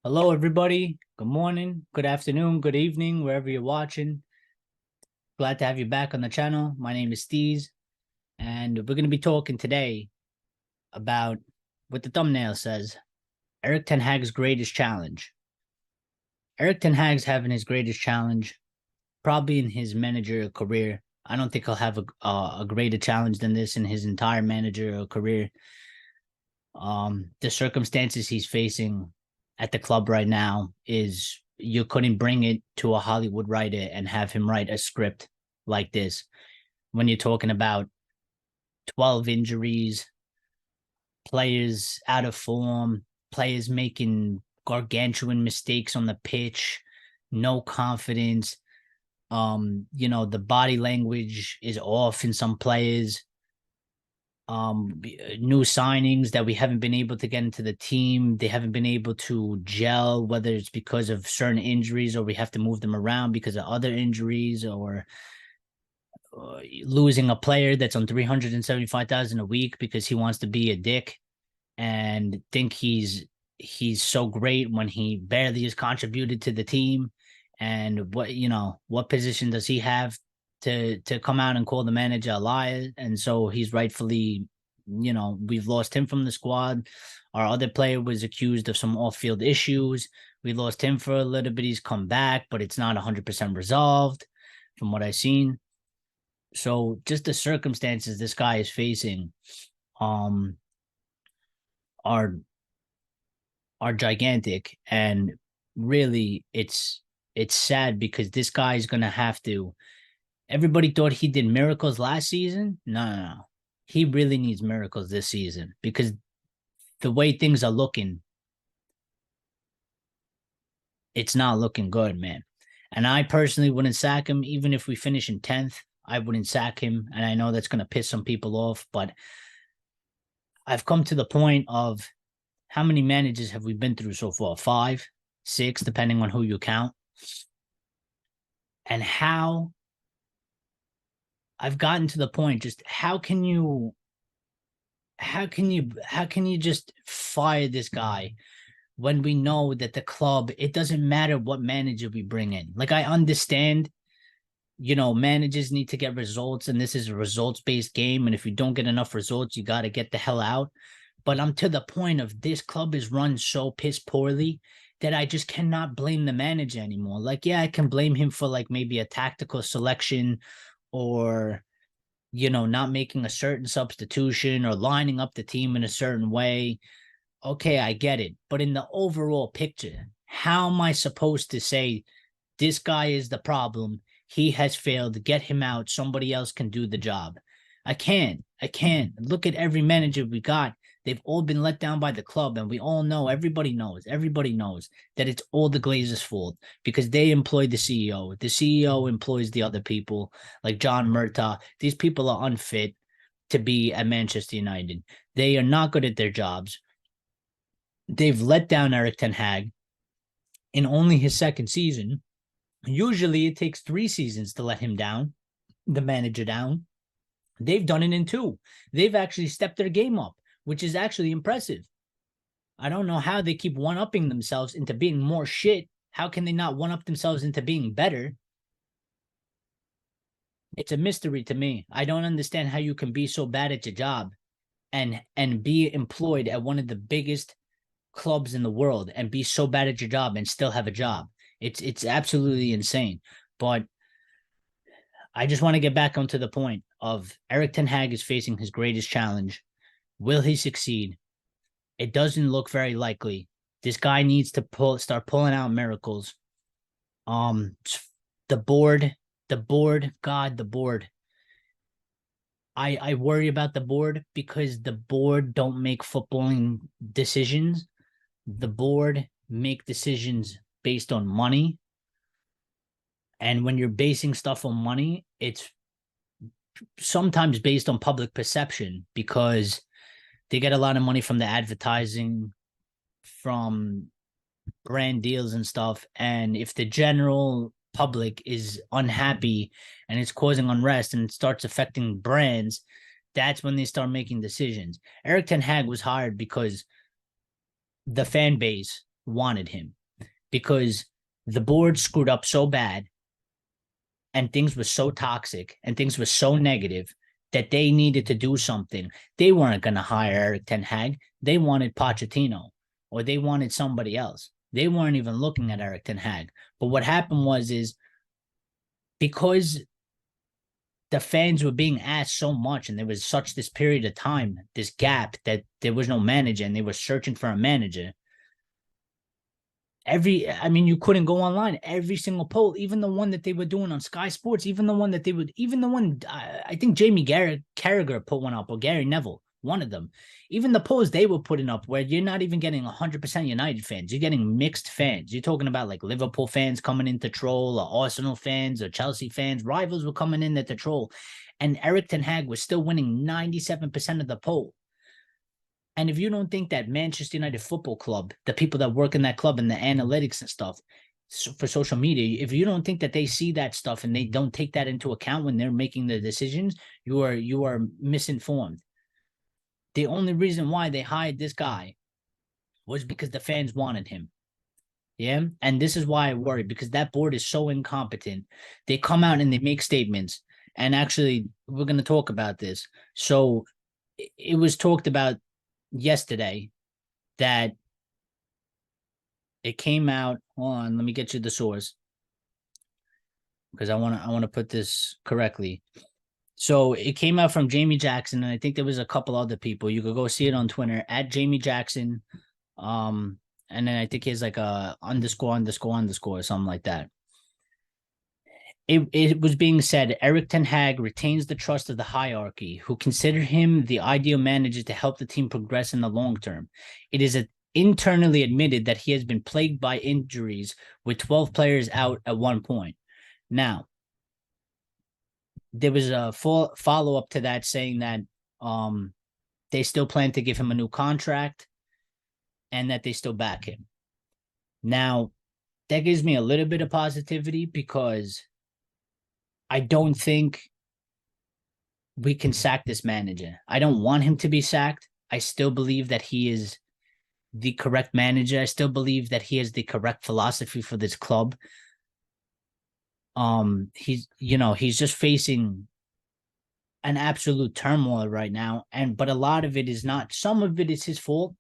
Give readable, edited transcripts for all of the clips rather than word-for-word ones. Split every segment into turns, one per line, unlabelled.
Hello, everybody. Good morning, good afternoon, good evening, wherever you're watching. Glad to have you back on the channel. My name is Steez, and we're going to be talking today about what the thumbnail says, Erik Ten Hag's greatest challenge. Erik Ten Hag's having his greatest challenge probably in his managerial career. I don't think he'll have a greater challenge than this in his entire managerial career. The circumstances he's facing at the club right now is you couldn't bring it to a Hollywood writer and have him write a script like this. When you're talking about 12 injuries, players out of form, players making gargantuan mistakes on the pitch, no confidence. The body language is off in some players. New signings that we haven't been able to get into the team. They haven't been able to gel, whether it's because of certain injuries or we have to move them around because of other injuries, or losing a player that's on 375,000 a week because he wants to be a dick and think he's so great when he barely has contributed to the team. And what position does he have to come out and call the manager a liar? And so he's rightfully, we've lost him from the squad. Our other player was accused of some off-field issues. We lost him for a little bit. He's come back, but it's not 100% resolved from what I've seen. So just the circumstances this guy is facing are gigantic, and really it's sad because this guy is going to have to. Everybody thought he did miracles last season. No. He really needs miracles this season because the way things are looking, it's not looking good, man. And I personally wouldn't sack him. Even if we finish in 10th, I wouldn't sack him. And I know that's going to piss some people off, but I've come to the point of how many managers have we been through so far? 5, 6, depending on who you count. And how I've gotten to the point, just how can you just fire this guy when we know that the club, it doesn't matter what manager we bring in. Like, I understand, managers need to get results, and this is a results-based game, and if you don't get enough results, you got to get the hell out. But I'm to the point of this club is run so piss poorly that I just cannot blame the manager anymore. Like, yeah, I can blame him for like maybe a tactical selection, or not making a certain substitution or lining up the team in a certain way. Okay, I get it. But in the overall picture, how am I supposed to say this guy is the problem? He has failed. Get him out. Somebody else can do the job. I can't. Look at every manager we got. They've all been let down by the club, and we all know, everybody knows that it's all the Glazers' fault because they employ the CEO. The CEO employs the other people like John Murtaugh. These people are unfit to be at Manchester United. They are not good at their jobs. They've let down Erik Ten Hag in only his second season. Usually it takes 3 seasons to let him down, the manager down. They've done it in 2. They've actually stepped their game up, which is actually impressive. I don't know how they keep one-upping themselves into being more shit. How can they not one-up themselves into being better? It's a mystery to me. I don't understand how you can be so bad at your job and be employed at one of the biggest clubs in the world and be so bad at your job and still have a job. It's absolutely insane. But I just want to get back onto the point of Erik Ten Hag is facing his greatest challenge. Will he succeed? It doesn't look very likely. This guy needs to start pulling out miracles. The board. I worry about the board because the board don't make footballing decisions. The board make decisions based on money. And when you're basing stuff on money, it's sometimes based on public perception because they get a lot of money from the advertising, from brand deals and stuff. And if the general public is unhappy and it's causing unrest and it starts affecting brands, that's when they start making decisions. Erik Ten Hag was hired because the fan base wanted him because the board screwed up so bad and things were so toxic and things were so negative that they needed to do something. They weren't going to hire Erik Ten Hag. They wanted Pochettino or they wanted somebody else. They weren't even looking at Erik Ten Hag. But what happened is because the fans were being asked so much and there was such this period of time, this gap that there was no manager and they were searching for a manager. You couldn't go online. Every single poll, even the one that they were doing on Sky Sports, even the one I think Jamie Carragher put one up, or Gary Neville, one of them. Even the polls they were putting up where you're not even getting 100% United fans. You're getting mixed fans. You're talking about like Liverpool fans coming in to troll, or Arsenal fans, or Chelsea fans. Rivals were coming in to troll. And Erik Ten Hag was still winning 97% of the poll. And if you don't think that Manchester United Football Club, the people that work in that club and the analytics and stuff for social media, if you don't think that they see that stuff and they don't take that into account when they're making the decisions, you are misinformed. The only reason why they hired this guy was because the fans wanted him. Yeah. And this is why I worry, because that board is so incompetent. They come out and they make statements. And actually, we're going to talk about this. So it was talked about yesterday that it came out. Hold on, let me get you the source because I want to put this correctly. So it came out from Jamie Jackson, and I think there was a couple other people. You could go see it on Twitter at Jamie Jackson. And then I think he's like a ___ or something like that. It was being said, Erik Ten Hag retains the trust of the hierarchy, who consider him the ideal manager to help the team progress in the long term. It is internally admitted that he has been plagued by injuries, with 12 players out at one point. Now, there was a follow-up to that saying that they still plan to give him a new contract and that they still back him. Now, that gives me a little bit of positivity because I don't think we can sack this manager. I don't want him to be sacked. I still believe that he is the correct manager. I still believe that he has the correct philosophy for this club. He's just facing an absolute turmoil right now. But a lot of it is not. Some of it is his fault.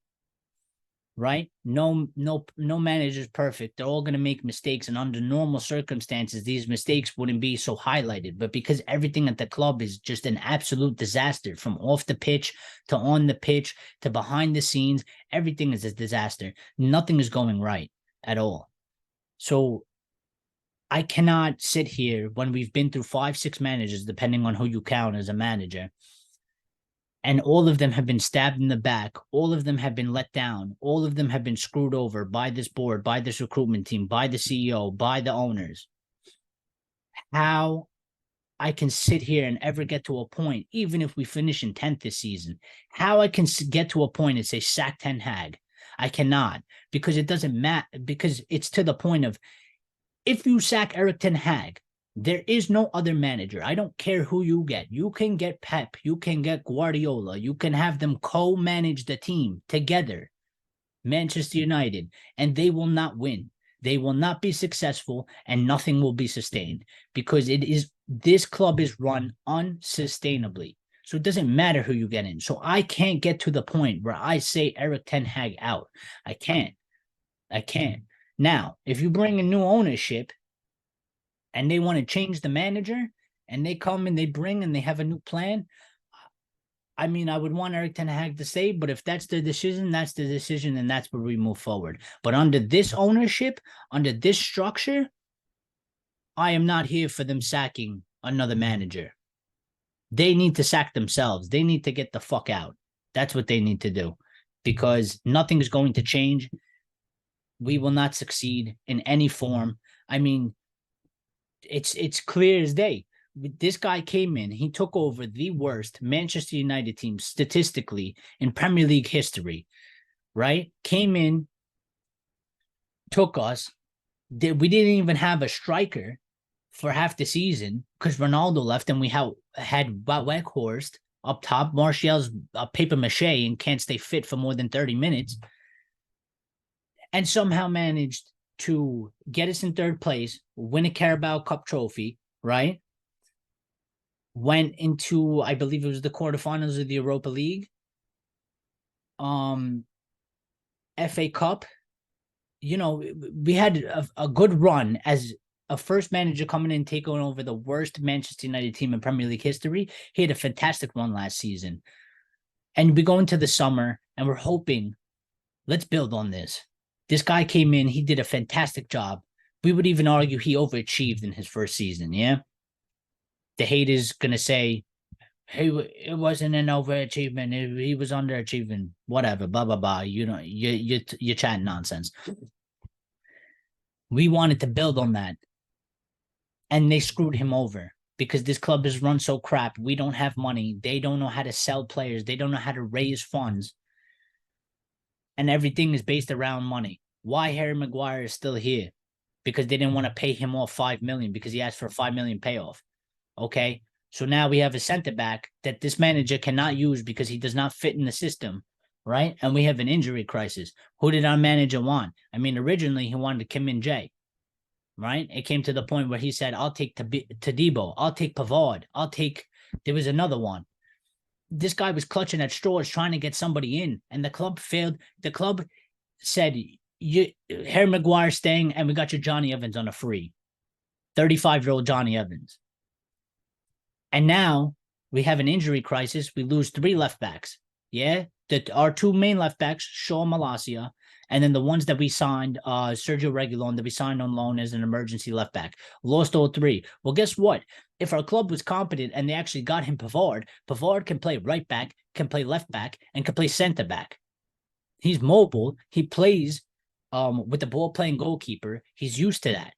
Right? No manager is perfect. They're all going to make mistakes. And under normal circumstances, these mistakes wouldn't be so highlighted. But because everything at the club is just an absolute disaster, from off the pitch to on the pitch to behind the scenes, everything is a disaster. Nothing is going right at all. So I cannot sit here when we've been through 5-6 managers, depending on who you count as a manager, and all of them have been stabbed in the back. All of them have been let down. All of them have been screwed over by this board, by this recruitment team, by the CEO, by the owners. How I can sit here and ever get to a point, even if we finish in 10th this season, how I can get to a point and say, sack Ten Hag. I cannot, because it doesn't matter, because it's to the point of, if you sack Erik Ten Hag, there is no other manager. I don't care who you get. You can get Pep. You can get Guardiola. You can have them co-manage the team together, Manchester United, and they will not win. They will not be successful, and nothing will be sustained, because this club is run unsustainably. So it doesn't matter who you get in. So I can't get to the point where I say Erik Ten Hag out. I can't. Now, if you bring a new ownership and they want to change the manager, and they come and they have a new plan, I mean, I would want Erik Ten Hag to stay, but if that's the decision, and that's where we move forward. But under this ownership, under this structure, I am not here for them sacking another manager. They need to sack themselves. They need to get the fuck out. That's what they need to do, because nothing is going to change. We will not succeed in any form. I mean, it's clear as day. This guy came in, he took over the worst Manchester United team statistically in Premier League history, right? Came in, took us. We didn't even have a striker for half the season because Ronaldo left, and we had Weghorst up top. Martial's paper mache and can't stay fit for more than 30 minutes. and somehow managed to get us in third place, win a Carabao Cup trophy, right? Went into, I believe it was the quarterfinals of the Europa League, FA Cup. You know, we had a good run as a first manager coming in, taking over the worst Manchester United team in Premier League history. He had a fantastic run last season. And we go into the summer and we're hoping, let's build on this. This guy came in, he did a fantastic job. We would even argue he overachieved in his first season, yeah? The haters going to say, hey, it wasn't an overachievement. He was underachieving. Whatever, blah, blah, blah. You know, you're chatting nonsense. We wanted to build on that. And they screwed him over because this club is run so crap. We don't have money. They don't know how to sell players. They don't know how to raise funds. And everything is based around money. Why Harry Maguire is still here? Because they didn't want to pay him off $5 million because he asked for a $5 million payoff. Okay. So now we have a center back that this manager cannot use because he does not fit in the system, right? And we have an injury crisis. Who did our manager want? I mean, originally he wanted Kim Min-jae, right? It came to the point where he said, I'll take Tadibo, I'll take Pavard, there was another one. This guy was clutching at straws trying to get somebody in, and the club failed. The club said, Harry Maguire staying, and we got your Johnny Evans on a free. 35-year-old Johnny Evans. And now we have an injury crisis. We lose 3 left backs. Yeah, our 2 main left backs, Shaw and Malacia, and then the ones that we signed, Sergio Reguilon, that we signed on loan as an emergency left back. Lost all 3. Well, guess what? If our club was competent and they actually got him Pavard can play right back, can play left back, and can play center back. He's mobile. He plays with the ball-playing goalkeeper. He's used to that.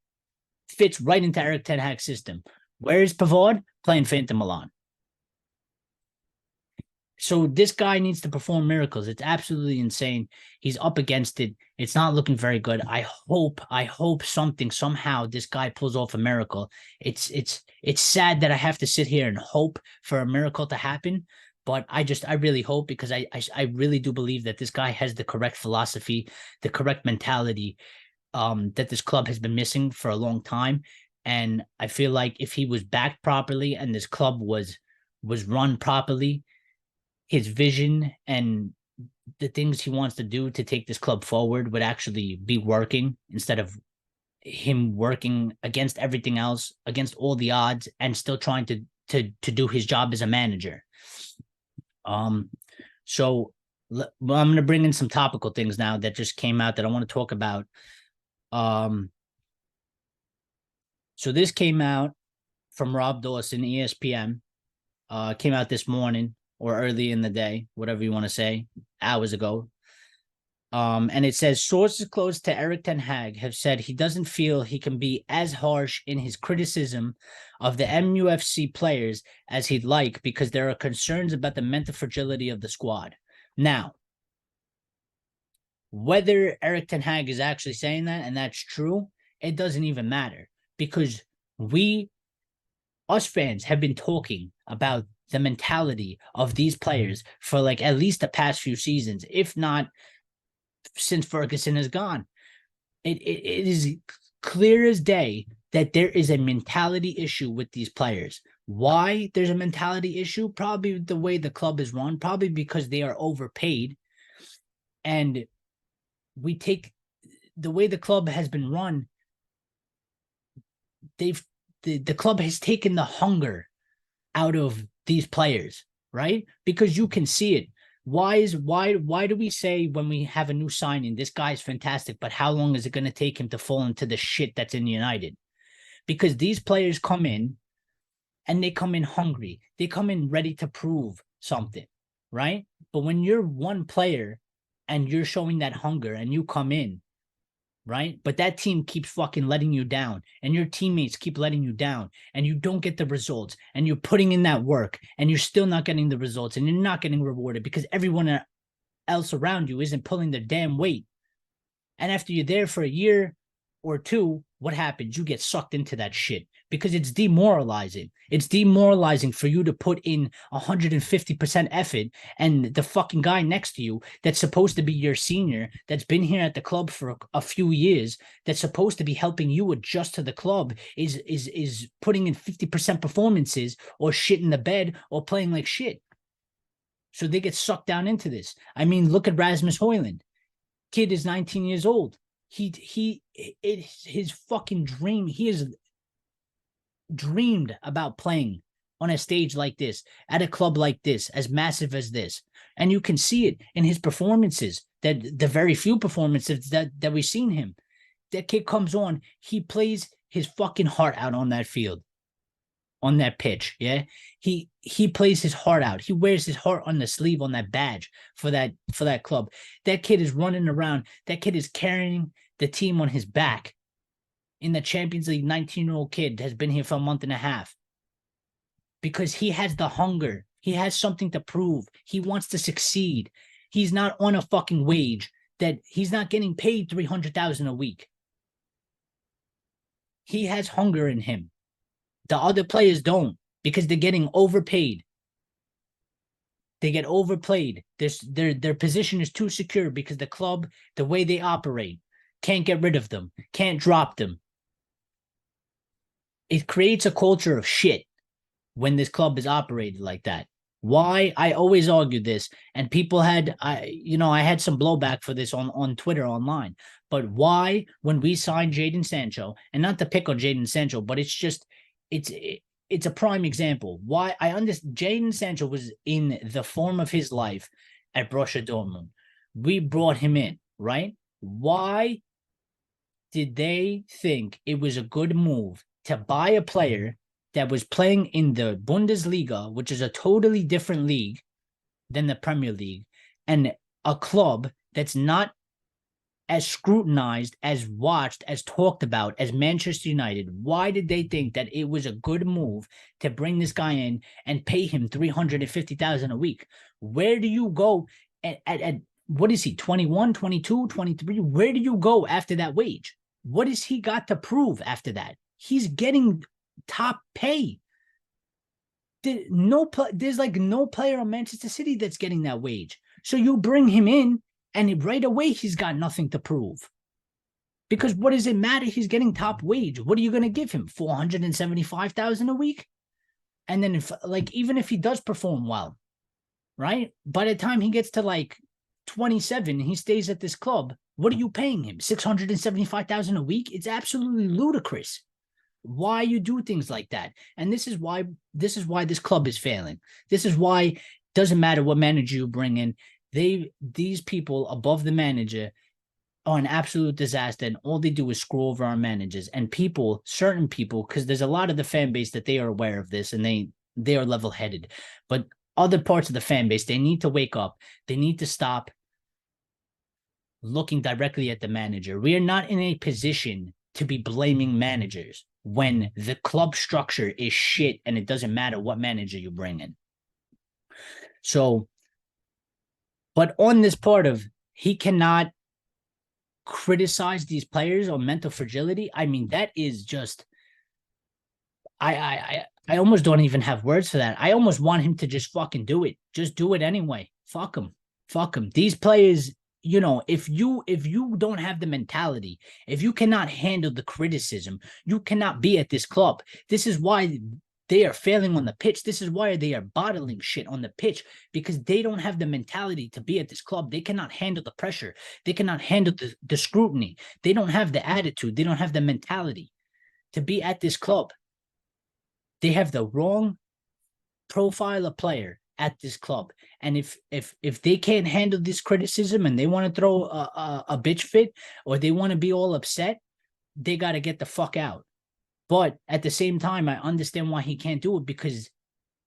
Fits right into Erik Ten Hag's system. Where is Pavard? Playing for Inter Milan. So this guy needs to perform miracles. It's absolutely insane. He's up against it. It's not looking very good. I hope somehow this guy pulls off a miracle. It's sad that I have to sit here and hope for a miracle to happen, but I really hope, because I really do believe that this guy has the correct philosophy, the correct mentality that this club has been missing for a long time. And I feel like if he was backed properly and this club was run properly, his vision and the things he wants to do to take this club forward would actually be working, instead of him working against everything else, against all the odds, and still trying to do his job as a manager. So I'm going to bring in some topical things now that just came out that I want to talk about. So this came out from Rob Dawson, ESPN. Came out this morning or early in the day, whatever you want to say, hours ago. And it says, sources close to Erik Ten Hag have said he doesn't feel he can be as harsh in his criticism of the MUFC players as he'd like, because there are concerns about the mental fragility of the squad. Now, whether Erik Ten Hag is actually saying that, and that's true, it doesn't even matter, because us fans have been talking about the mentality of these players for like at least the past few seasons, if not since Ferguson is gone. It is clear as day that there is a mentality issue with these players. Why there's a mentality issue? Probably the way the club is run, probably because they are overpaid. And we take the way the club has been run, the club has taken the hunger out of these players, right? Because you can see it. Why do we say when we have a new signing, this guy's fantastic, but how long is it going to take him to fall into the shit that's in United? Because these players come in and they come in hungry. They come in ready to prove something, right? But when you're one player and you're showing that hunger and you come in, right? But that team keeps fucking letting you down, and your teammates keep letting you down, and you don't get the results, and you're putting in that work and you're still not getting the results, and you're not getting rewarded because everyone else around you isn't pulling their damn weight. And after you're there for a year or two, what happens? You get sucked into that shit because it's demoralizing. It's demoralizing for you to put in 150% effort, and the fucking guy next to you that's supposed to be your senior, that's been here at the club for a few years, that's supposed to be helping you adjust to the club, is putting in 50% performances or shit in the bed or playing like shit. So they get sucked down into this. I mean, look at Rasmus Højlund. Kid is 19 years old. It's his fucking dream. He has dreamed about playing on a stage like this, at a club like this, as massive as this. And you can see it in his performances, that the very few performances that we've seen him. That kid comes on, he plays his fucking heart out on that field, on that pitch. Yeah. He plays his heart out. He wears his heart on the sleeve, on that badge for that club. That kid is running around. That kid is carrying the team on his back. In the Champions League, 19-year-old kid has been here for a month and a half because he has the hunger. He has something to prove. He wants to succeed. He's not on a fucking wage that he's not getting paid $300,000 a week. He has hunger in him. The other players don't, because they're getting overpaid. They get overplayed. Their position is too secure because the club, the way they operate, can't get rid of them, can't drop them. It creates a culture of shit when this club is operated like that. Why? I always argue this, and people had, I had some blowback for this on Twitter, online. But why, when we signed Jadon Sancho, and not to pick on Jadon Sancho, but it's just, it's a prime example. Why I understand Jadon Sancho was in the form of his life at Borussia Dortmund. We brought him in, right? Why did they think it was a good move to buy a player that was playing in the Bundesliga, which is a totally different league than the Premier League, and a club that's not as scrutinized, as watched, as talked about as Manchester United? Why did they think that it was a good move to bring this guy in and pay him $350,000 a week? Where do you go at what is he, 21, 22, 23? Where do you go after that wage? What has he got to prove after that? He's getting top pay. There's like no player on Manchester City that's getting that wage. So you bring him in, and right away he's got nothing to prove. Because what does it matter? He's getting top wage. What are you going to give him? $475,000 a week? And then even if he does perform well, right? By the time he gets to like 27, he stays at this club. What are you paying him? $675,000 a week? It's absolutely ludicrous. Why you do things like that? And this is why this club is failing. This is why it doesn't matter what manager you bring in. These people above the manager are an absolute disaster, and all they do is screw over our managers. And certain people, because there's a lot of the fan base that they are aware of this, and they are level-headed. But other parts of the fan base, they need to wake up. They need to stop looking directly at the manager. We are not in a position to be blaming managers when the club structure is shit and it doesn't matter what manager you bring in. So, but on this part of, he cannot criticize these players on mental fragility. I mean, that is just, I almost don't even have words for that. I almost want him to just fucking do it. Just do it anyway. Fuck him. These players, if you don't have the mentality, if you cannot handle the criticism, you cannot be at this club. This is why they are failing on the pitch. This is why they are bottling shit on the pitch, because they don't have the mentality to be at this club. They cannot handle the pressure. They cannot handle the scrutiny. They don't have the attitude. They don't have the mentality to be at this club. They have the wrong profile of player at this club. And if they can't handle this criticism and they want to throw a bitch fit, or they want to be all upset, they got to get the fuck out. But at the same time, I understand why he can't do it, because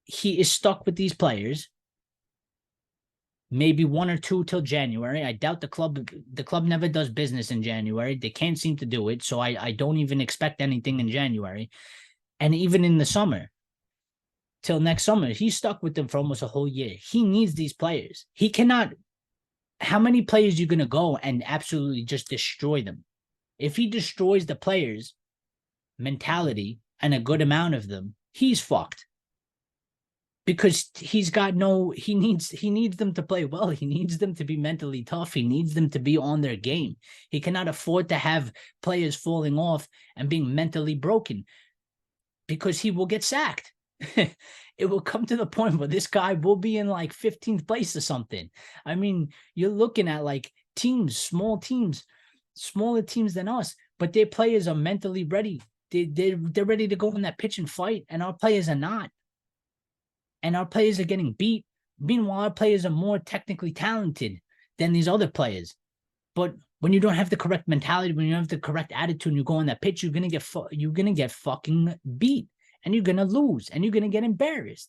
he is stuck with these players. Maybe one or two till January. I doubt the club never does business in January. They can't seem to do it. So I don't even expect anything in January. And even in the summer, till next summer, he's stuck with them for almost a whole year. He needs these players. He cannot. How many players are you going to go and absolutely just destroy them? If he destroys the players, mentality, and a good amount of them, he's fucked. Because he needs them to play well. He needs them to be mentally tough. He needs them to be on their game. He cannot afford to have players falling off and being mentally broken, because he will get sacked. It will come to the point where this guy will be in like 15th place or something. I mean, you're looking at like teams, smaller teams than us, but their players are mentally ready. They're ready to go on that pitch and fight, and our players are not. And our players are getting beat. Meanwhile, our players are more technically talented than these other players. But when you don't have the correct mentality, when you don't have the correct attitude, and you go on that pitch, you're gonna get fucking beat, and you're gonna lose, and you're gonna get embarrassed.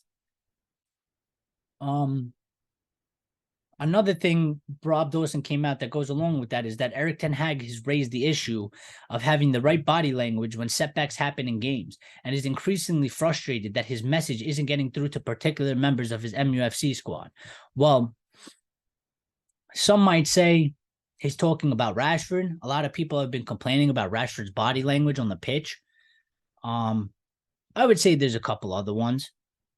Another thing Rob Dawson came out that goes along with that is that Erik Ten Hag has raised the issue of having the right body language when setbacks happen in games, and is increasingly frustrated that his message isn't getting through to particular members of his MUFC squad. Well, some might say he's talking about Rashford. A lot of people have been complaining about Rashford's body language on the pitch. I would say there's a couple other ones.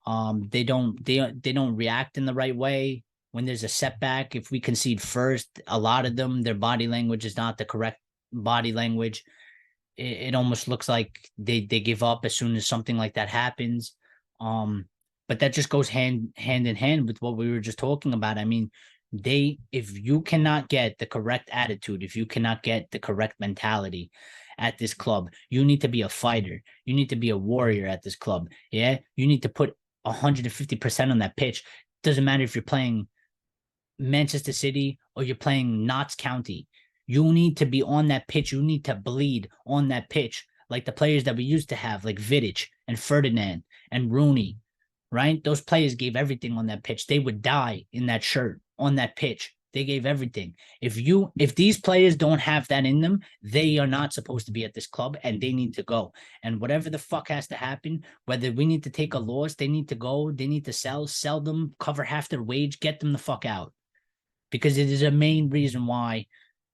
They don't react in the right way when there's a setback. If we concede first, a lot of them, their body language is not the correct body language. It almost looks like they give up as soon as something like that happens. But that just goes hand in hand with what we were just talking about. I mean, if you cannot get the correct attitude, if you cannot get the correct mentality at this club, you need to be a fighter. You need to be a warrior at this club. Yeah, you need to put 150% on that pitch. Doesn't matter if you're playing Manchester City or you're playing Notts County. You need to be on that pitch. You need to bleed on that pitch, like the players that we used to have, like Vidic and Ferdinand and Rooney, right? Those players gave everything on that pitch. They would die in that shirt on that pitch. They gave everything. If these players don't have that in them, they are not supposed to be at this club, and they need to go. And whatever the fuck has to happen, whether we need to take a loss, they need to go, they need to sell them, cover half their wage, get them the fuck out. Because it is a main reason why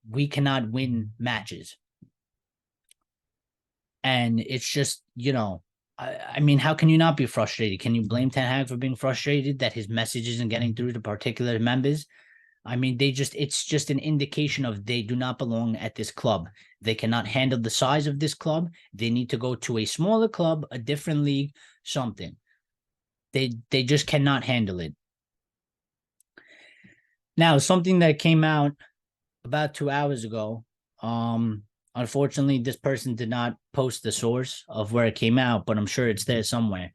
we cannot win matches. And it's just, I mean, how can you not be frustrated? Can you blame Ten Hag for being frustrated that his message isn't getting through to particular members? I mean, it's just an indication of they do not belong at this club. They cannot handle the size of this club. They need to go to a smaller club, a different league, something. They just cannot handle it. Now, something that came out about 2 hours ago, unfortunately, this person did not post the source of where it came out, but I'm sure it's there somewhere.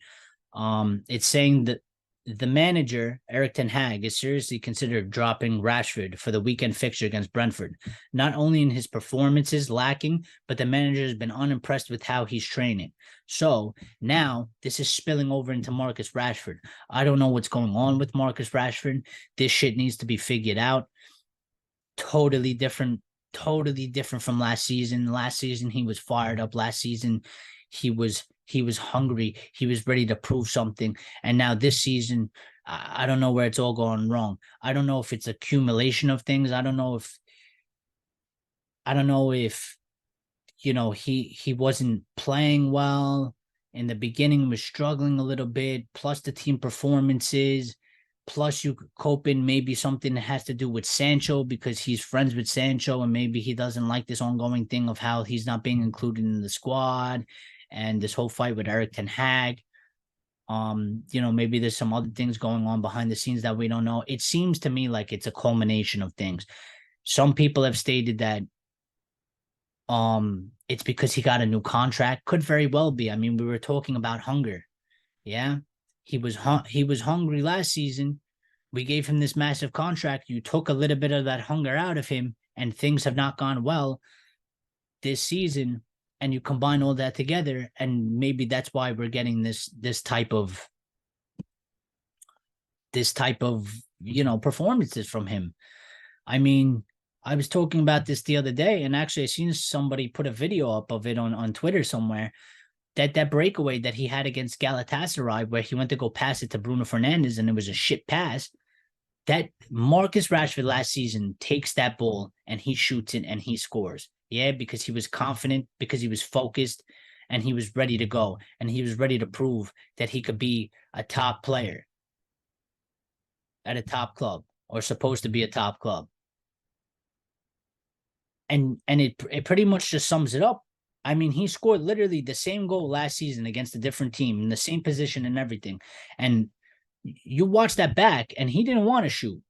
It's saying that the manager, Erik Ten Hag, is seriously considered dropping Rashford for the weekend fixture against Brentford. Not only in his performances lacking, but the manager has been unimpressed with how he's training. So now this is spilling over into Marcus Rashford. I don't know what's going on with Marcus Rashford. This shit needs to be figured out. Totally different from last season. Last season, he was fired up. Last season, he was hungry. He was ready to prove something. And now this season, I don't know where it's all going wrong. I don't know if it's accumulation of things. I don't know if he wasn't playing well in the beginning, was struggling a little bit, plus the team performances, plus you could cope in maybe something that has to do with Sancho because he's friends with Sancho, and maybe he doesn't like this ongoing thing of how he's not being included in the squad. And this whole fight with Erik Ten Hag, maybe there's some other things going on behind the scenes that we don't know. It seems to me like it's a culmination of things. Some people have stated that it's because he got a new contract. Could very well be. I mean, we were talking about hunger. Yeah, he was hungry last season. We gave him this massive contract. You took a little bit of that hunger out of him, and things have not gone well this season. And you combine all that together, and maybe that's why we're getting this type of performances from him. I mean, I was talking about this the other day, and actually I seen somebody put a video up of it on Twitter somewhere, that breakaway that he had against Galatasaray where he went to go pass it to Bruno Fernandes and it was a shit pass. That Marcus Rashford last season takes that ball and he shoots it and he scores. Yeah, because he was confident, because he was focused, and he was ready to go, and he was ready to prove that he could be a top player at a top club, or supposed to be a top club. And it pretty much just sums it up. I mean, he scored literally the same goal last season against a different team in the same position and everything. And you watch that back, and he didn't want to shoot.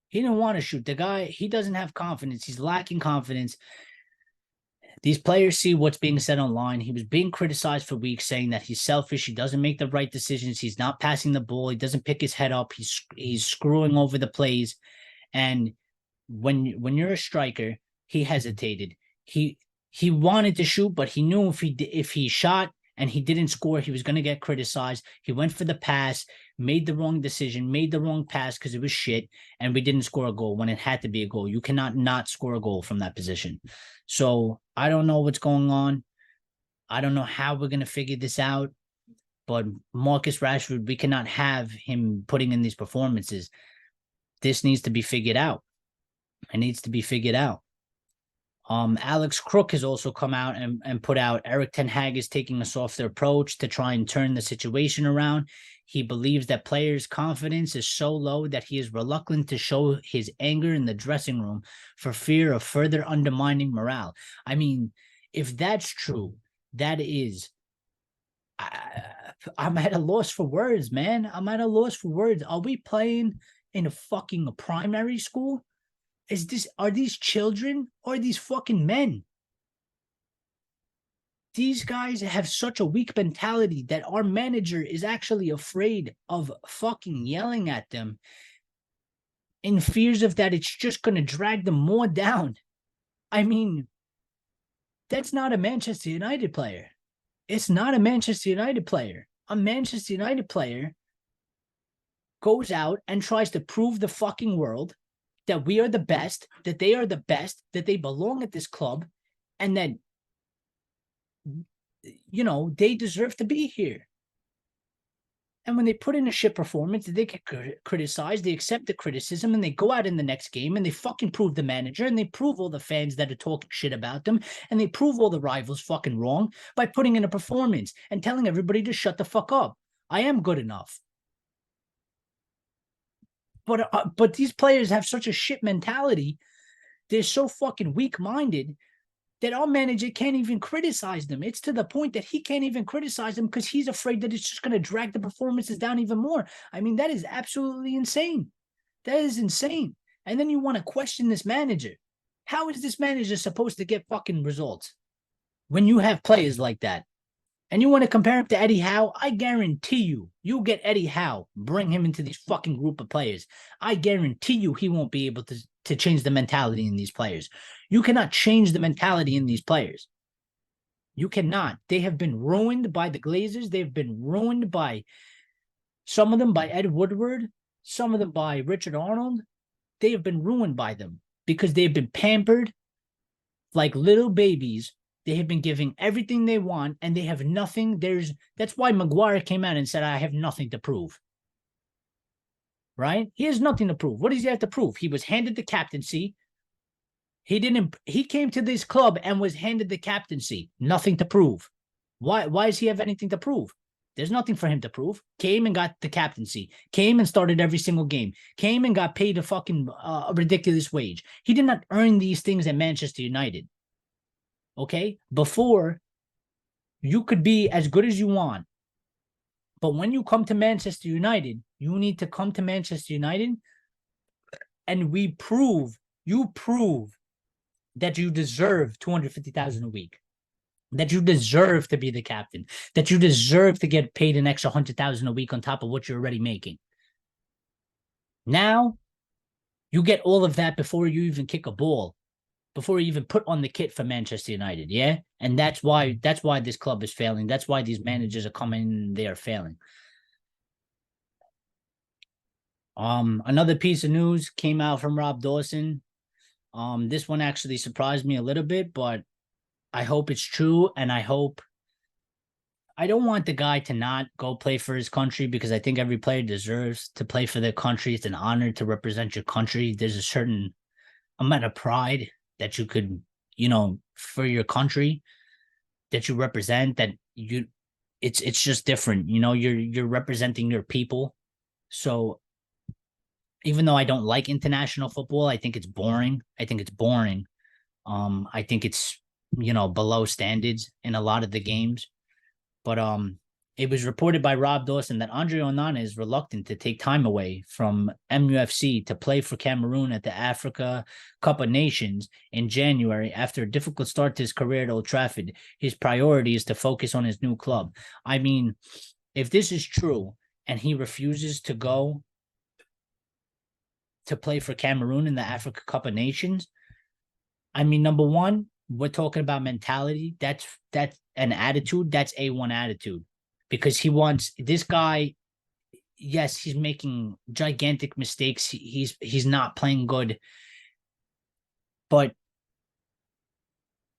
He didn't want to shoot. The guy, he doesn't have confidence. He's lacking confidence. These players see what's being said online. He was being criticized for weeks, saying that he's selfish. He doesn't make the right decisions. He's not passing the ball. He doesn't pick his head up. He's screwing over the plays. And when you're a striker, he hesitated. He wanted to shoot, but he knew if he shot and he didn't score, he was going to get criticized. He went for the pass, made the wrong decision, made the wrong pass because it was shit, and we didn't score a goal when it had to be a goal. You cannot not score a goal from that position. So I don't know what's going on. I don't know how we're going to figure this out, but Marcus Rashford, we cannot have him putting in these performances. This needs to be figured out. It needs to be figured out. Alex Crook has also come out and put out Erik Ten Hag is taking a softer approach to try and turn the situation around. He believes that players' confidence is so low that he is reluctant to show his anger in the dressing room for fear of further undermining morale. I mean, if that's true, that is... I'm at a loss for words, man. I'm at a loss for words. Are we playing in a fucking primary school? Are these children or are these fucking men? These guys have such a weak mentality that our manager is actually afraid of fucking yelling at them in fears of that it's just going to drag them more down. I mean, that's not a Manchester United player. It's not a Manchester United player. A Manchester United player goes out and tries to prove the fucking world that we are the best, that they are the best, that they belong at this club, and that, you know, they deserve to be here. And when they put in a shit performance, they get criticized, they accept the criticism, and they go out in the next game, and they fucking prove the manager, and they prove all the fans that are talking shit about them, and they prove all the rivals fucking wrong by putting in a performance and telling everybody to shut the fuck up. I am good enough. But these players have such a shit mentality. They're so fucking weak-minded that our manager can't even criticize them. It's to the point that he can't even criticize them because he's afraid that it's just going to drag the performances down even more. I mean, that is absolutely insane. That is insane. And then you want to question this manager. How is this manager supposed to get fucking results when you have players like that? And you want to compare him to Eddie Howe? I guarantee you get Eddie Howe, bring him into these fucking group of players. I guarantee you he won't be able to change the mentality in these players. You cannot change the mentality in these players. You cannot. They have been ruined by the Glazers. They've been ruined by, some of them by Ed Woodward, some of them by Richard Arnold. They have been ruined by them because they've been pampered like little babies. They have been giving everything they want, and they have nothing. That's why Maguire came out and said, I have nothing to prove. Right? He has nothing to prove. What does he have to prove? He was handed the captaincy. He came to this club and was handed the captaincy. Nothing to prove. Why does he have anything to prove? There's nothing for him to prove. Came and got the captaincy. Came and started every single game. Came and got paid a fucking ridiculous wage. He did not earn these things at Manchester United. Okay? Before, you could be as good as you want. But when you come to Manchester United, you need to come to Manchester United and you prove that you deserve $250,000 a week. That you deserve to be the captain. That you deserve to get paid an extra $100,000 a week on top of what you're already making. Now, you get all of that before you even kick a ball. Before you even put on the kit for Manchester United, yeah? And that's why this club is failing. That's why these managers are coming and they are failing. Another piece of news came out from Rob Dawson. This one actually surprised me a little bit, but I hope it's true, and I don't want the guy to not go play for his country because I think every player deserves to play for their country. It's an honor to represent your country. There's a certain amount of pride that you could, for your country that you represent, that it's just different. You know, you're representing your people. So even though I don't like international football, I think it's boring. I think it's boring. I think it's, below standards in a lot of the games. But it was reported by Rob Dawson that Andre Onana is reluctant to take time away from MUFC to play for Cameroon at the Africa Cup of Nations in January after a difficult start to his career at Old Trafford. His priority is to focus on his new club. I mean, if this is true and he refuses to go to play for Cameroon in the Africa Cup of Nations, I mean, number one, we're talking about mentality. That's an attitude. That's A1 attitude, because he wants this guy. Yes, he's making gigantic mistakes. He's not playing good, but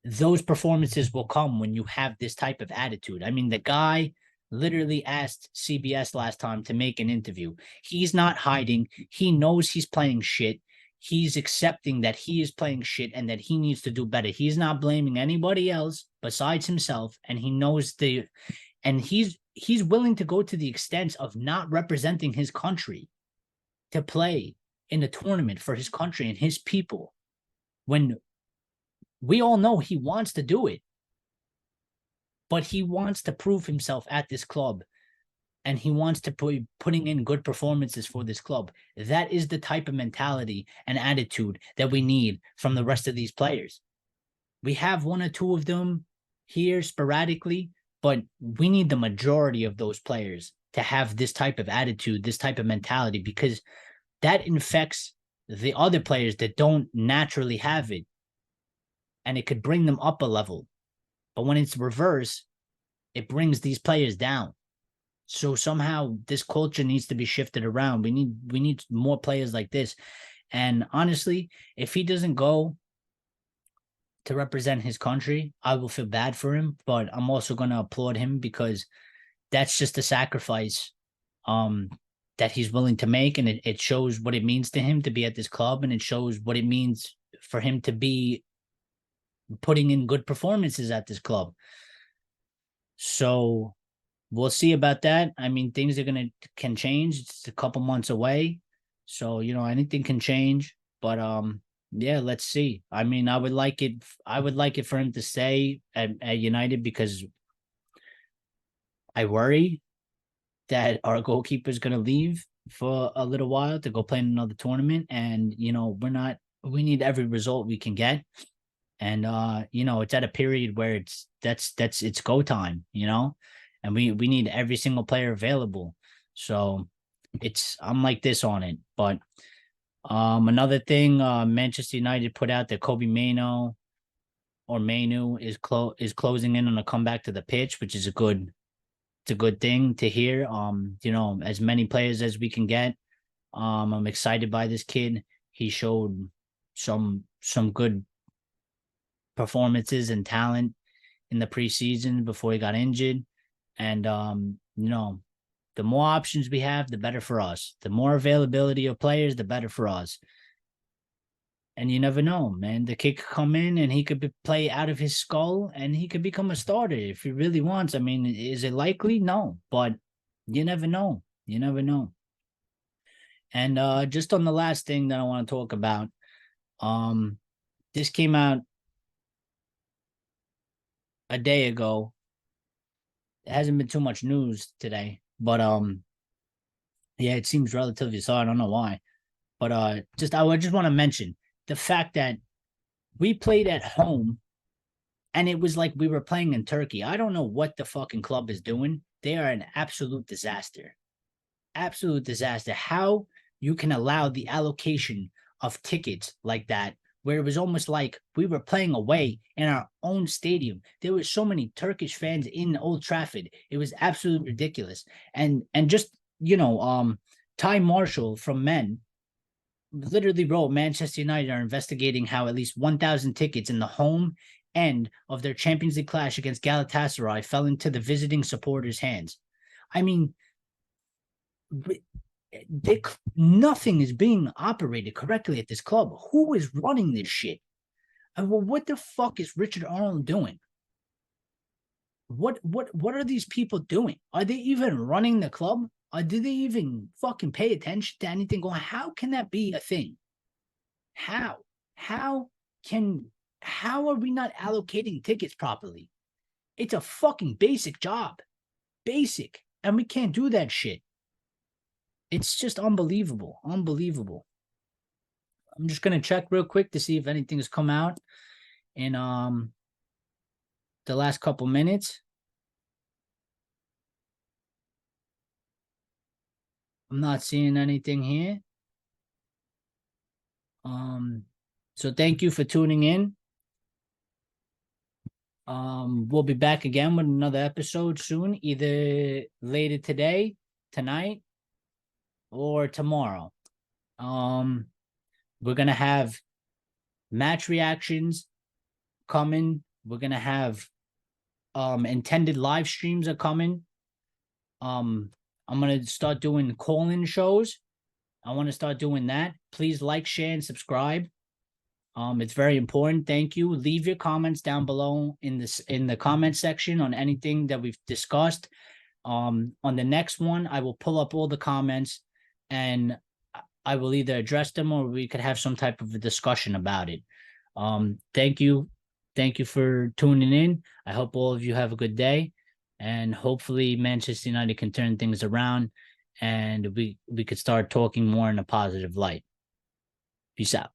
those performances will come when you have this type of attitude. I mean, the guy literally asked CBS last time to make an interview. He's not hiding. He knows he's playing shit. He's accepting that he is playing shit and that he needs to do better. He's not blaming anybody else besides himself, and he knows and he's willing to go to the extent of not representing his country to play in a tournament for his country and his people, when we all know he wants to do it, but he wants to prove himself at this club. And he wants to putting in good performances for this club. That is the type of mentality and attitude that we need from the rest of these players. We have one or two of them here sporadically, but we need the majority of those players to have this type of attitude, this type of mentality, because that infects the other players that don't naturally have it, and it could bring them up a level. But when it's reverse, it brings these players down. So somehow this culture needs to be shifted around. We need more players like this. And honestly, if he doesn't go to represent his country, I will feel bad for him. But I'm also going to applaud him, because that's just a sacrifice that he's willing to make. And it shows what it means to him to be at this club. And it shows what it means for him to be putting in good performances at this club. So we'll see about that. I mean, things can change. It's a couple months away. So, anything can change. But yeah, let's see. I mean, I would like it for him to stay at United, because I worry that our goalkeeper is going to leave for a little while to go play in another tournament. And, we need every result we can get. And it's at a period where it's go time, and we need every single player available. So I'm like this on it. But another thing, Manchester United put out that Kobe Manu is closing in on a comeback to the pitch, which is a good thing to hear. As many players as we can get. I'm excited by this kid. He showed some good performances and talent in the preseason before he got injured. And, the more options we have, the better for us. The more availability of players, the better for us. And you never know, man. The kid could come in and he could play out of his skull and he could become a starter if he really wants. I mean, is it likely? No, but you never know. You never know. And just on the last thing that I want to talk about, this came out a day ago. It hasn't been too much news today, but yeah, it seems relatively so. I don't know why, but I just want to mention the fact that we played at home and it was like we were playing in Turkey. I don't know what the fucking club is doing. They are an absolute disaster. Absolute disaster. How you can allow the allocation of tickets like that, where it was almost like we were playing away in our own stadium. There were so many Turkish fans in Old Trafford. It was absolutely ridiculous. And just, Ty Marshall from Men literally wrote, Manchester United are investigating how at least 1,000 tickets in the home end of their Champions League clash against Galatasaray fell into the visiting supporters' hands. I mean, nothing is being operated correctly at this club. Who is running this shit? Well, what the fuck is Richard Arnold doing? What are these people doing? Are they even running the club? Or do they even fucking pay attention to anything going? How can that be a thing? How? How can how are we not allocating tickets properly? It's a fucking basic job. Basic. And we can't do that shit. It's just unbelievable. Unbelievable. I'm just gonna check real quick to see if anything has come out in the last couple minutes. I'm not seeing anything here. So thank you for tuning in. We'll be back again with another episode soon, either later today, tonight, or tomorrow. We're gonna have match reactions coming. We're gonna have intended live streams are coming. I'm gonna start doing call-in shows. I want to start doing that. Please like, share, and subscribe. It's very important. Thank you. Leave your comments down below in the comment section on anything that we've discussed. On the next one, I will pull up all the comments and I will either address them or we could have some type of a discussion about it. Thank you. Thank you for tuning in. I hope all of you have a good day, and hopefully Manchester United can turn things around and we could start talking more in a positive light. Peace out.